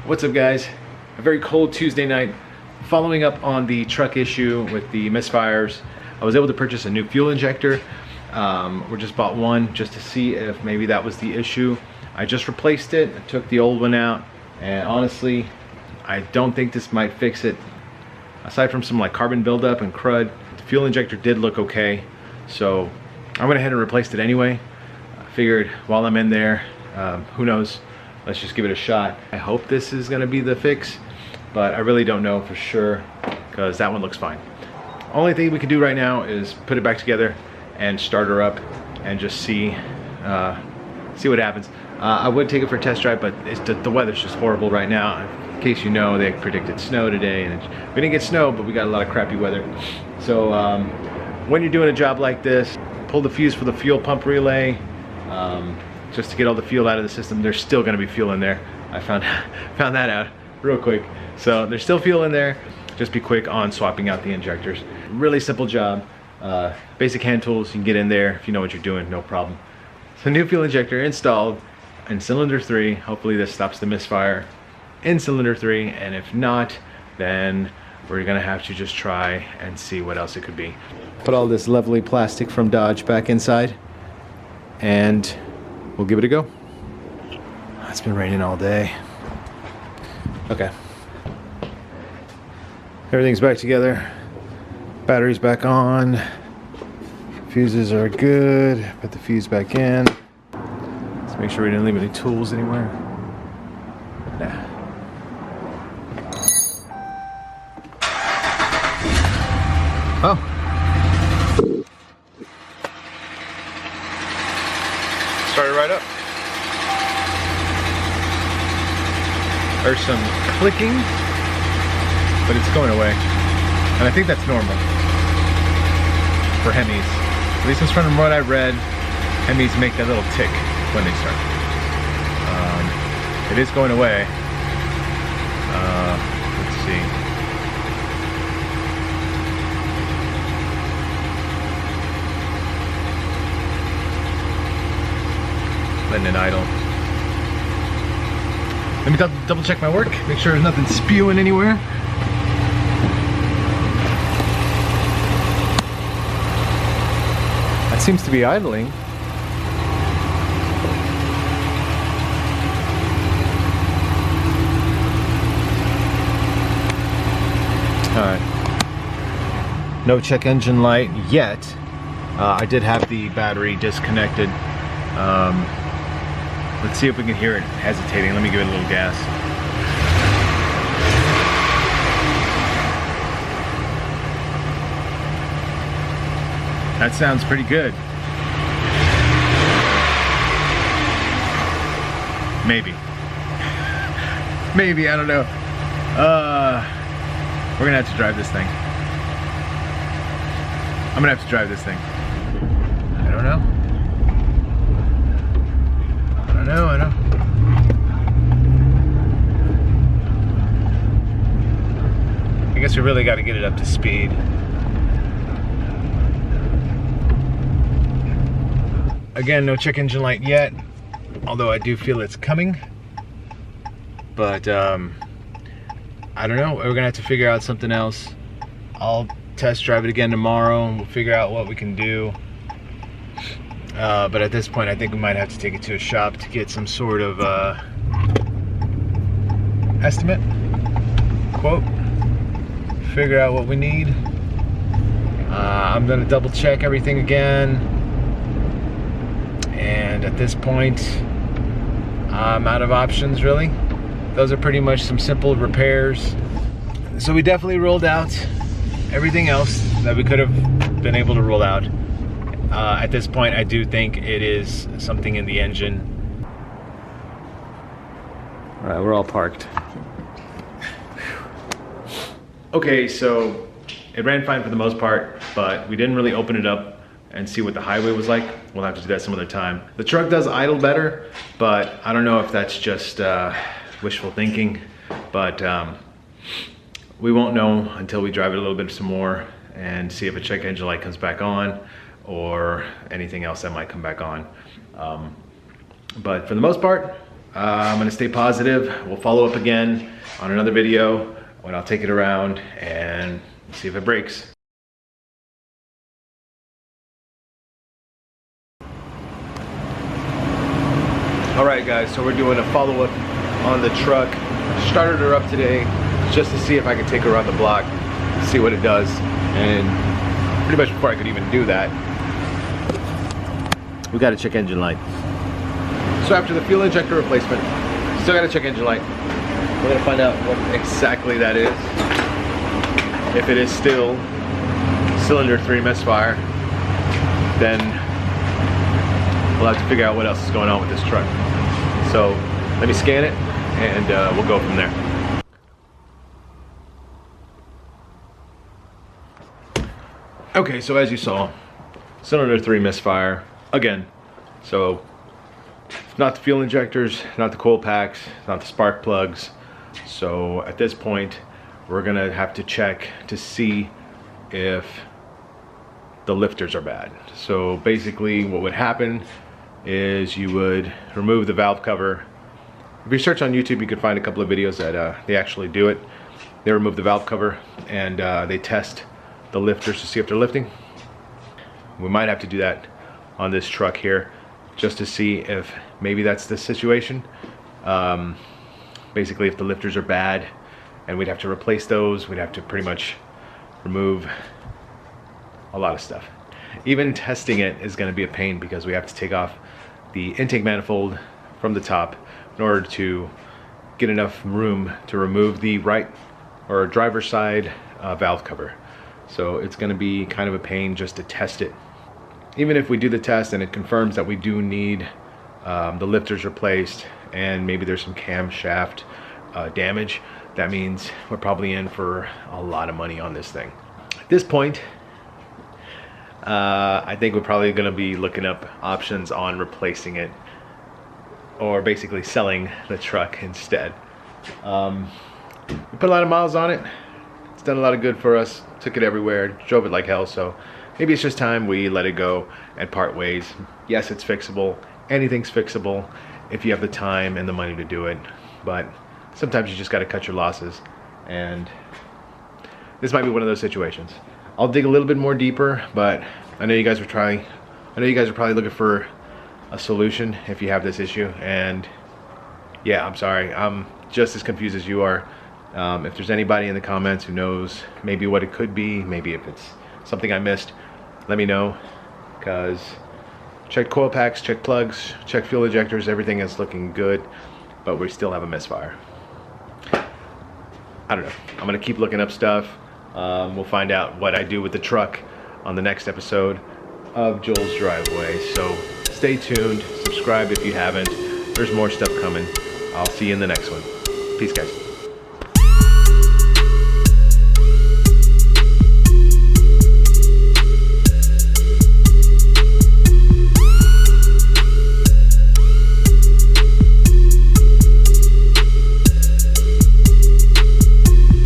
What's up, guys? A very cold Tuesday night. Following up on the truck issue with the misfires, I was able to purchase a new fuel injector. We just bought one just to see if maybe that was the issue. I just replaced it. I took the old one out, and honestly, I don't think this might fix it. Aside from some like carbon buildup and crud, the fuel injector did look okay. So I went ahead and replaced it anyway. I figured while I'm in there, who knows? Let's just give it a shot. I hope this is gonna be the fix, but I really don't know for sure because that one looks fine. Only thing we can do right now is put it back together and start her up and just see what happens. I would take it for a test drive, but the weather's just horrible right now. In case you know, they predicted snow today, and we didn't get snow, but we got a lot of crappy weather. So when you're doing a job like this, pull the fuse for the fuel pump relay, just to get all the fuel out of the system. There's still going to be fuel in there. I found that out real quick. So there's still fuel in there. Just be quick on swapping out the injectors. Really simple job. Basic hand tools, you can get in there if you know what you're doing, no problem. So new fuel injector installed in cylinder 3. Hopefully this stops the misfire in cylinder 3, and if not, then we're gonna have to just try and see what else it could be. Put all this lovely plastic from Dodge back inside, and we'll give it a go. It's been raining all day. Okay. Everything's back together. Battery's back on. Fuses are good. Put the fuse back in. Let's make sure we didn't leave any tools anywhere. Nah. Oh. Started right up. There's some clicking, but it's going away. And I think that's normal for Hemis. At least from what I read, Hemis make that little tick when they start. It is going away. Let's see. Letting it idle. Let me double check my work, make sure there's nothing spewing anywhere. That seems to be idling. Alright. No check engine light yet. I did have the battery disconnected. Let's see if we can hear it hesitating. Let me give it a little gas. That sounds pretty good. Maybe. Maybe, I don't know. We're gonna have to drive this thing. I'm gonna have to drive this thing. I don't know. I know. I guess we really got to get it up to speed. Again, no check engine light yet, although I do feel it's coming. But I don't know. We're gonna have to figure out something else. I'll test drive it again tomorrow, and we'll figure out what we can do. But at this point, I think we might have to take it to a shop to get some sort of estimate, quote, figure out what we need. I'm gonna double check everything again, and at this point, I'm out of options, really. Those are pretty much some simple repairs. So we definitely rolled out everything else that we could have been able to roll out. At this point, I do think it is something in the engine. All right, we're all parked. Okay, so it ran fine for the most part, but we didn't really open it up and see what the highway was like. We'll have to do that some other time. The truck does idle better, but I don't know if that's just wishful thinking, but we won't know until we drive it a little bit some more and see if a check engine light comes back on or anything else that might come back on. But for the most part, I'm gonna stay positive. We'll follow up again on another video when I'll take it around and see if it breaks. All right, guys, so we're doing a follow-up on the truck. Started her up today just to see if I could take her around the block, see what it does. And pretty much before I could even do that, we got to check engine light. So after the fuel injector replacement, still got to check engine light. We're going to find out what exactly that is. If it is still cylinder 3 misfire, then we'll have to figure out what else is going on with this truck. So let me scan it and we'll go from there. Okay, so as you saw, cylinder 3 misfire again. So not the fuel injectors, not the coil packs, not the spark plugs. So at this point, we're gonna have to check to see if the lifters are bad. So basically what would happen is you would remove the valve cover. If you search on YouTube, you can find a couple of videos that they actually do it. They remove the valve cover and they test the lifters to see if they're lifting. We might have to do that on this truck here just to see if maybe that's the situation. Basically, if the lifters are bad and we'd have to replace those, we'd have to pretty much remove a lot of stuff. Even testing it is going to be a pain because we have to take off the intake manifold from the top in order to get enough room to remove the right or driver's side valve cover. So it's going to be kind of a pain just to test it. Even if we do the test and it confirms that we do need the lifters replaced and maybe there's some camshaft damage, that means we're probably in for a lot of money on this thing. At this point, I think we're probably going to be looking up options on replacing it or basically selling the truck instead. We put a lot of miles on it. It's done a lot of good for us. Took it everywhere, drove it like hell, so maybe it's just time we let it go and part ways. Yes, it's fixable. Anything's fixable if you have the time and the money to do it, but sometimes you just got to cut your losses, and this might be one of those situations. I'll dig a little bit more deeper, but I know you guys are probably looking for a solution if you have this issue, and yeah, I'm sorry, I'm just as confused as you are. If there's anybody in the comments who knows maybe what it could be, maybe if it's something I missed, let me know, because check coil packs, check plugs, check fuel injectors, everything is looking good, but we still have a misfire. I don't know, I'm gonna keep looking up stuff. We'll find out what I do with the truck on the next episode of Joel's Driveway, so stay tuned, subscribe if you haven't. There's more stuff coming. I'll see you in the next one. Peace, guys.